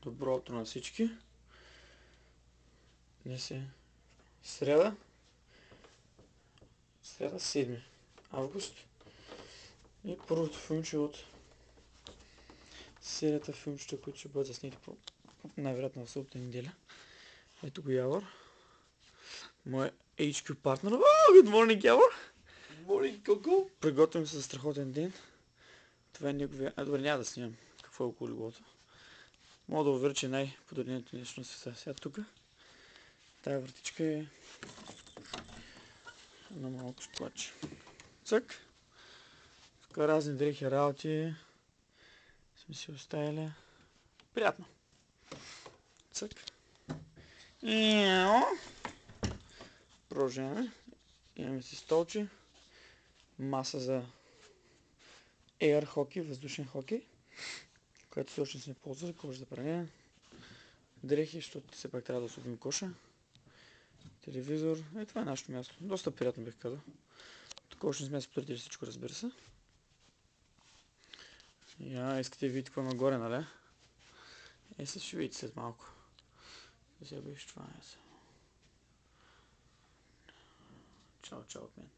Добро утро на всички. Днес е сряда. Сряда 7 август. И първото филмче от серията филмчета, които ще бъдат заснети най-вероятно в събота неделя. Ето го Явор. Моя HQ партнер. Good morning, Явор! Good morning, Coco! Приготвям се за страхотен ден. Това е неговия... добре, няма да снимам какво е около леглото. Мога да уверя, че най-подреденото нещо на света. Сега тук. Тая вратичка е на малко складче. Цък. Тук разни дрехи, работи сме си оставили. Приятно. Цък. Продължаваме. Имаме си столче. Маса за air хоки, въздушен хокей, която точно сме ползвали, кожа за пране. Дрехи, защото все пак трябва да освободим коша. Телевизор. Това е нашето място. Доста приятно бих казал. Тук още не сме споредили всичко, разбира се. Искате да видите какво има горе, нали? Ще видите след малко. Сега беше това. Чао от мен.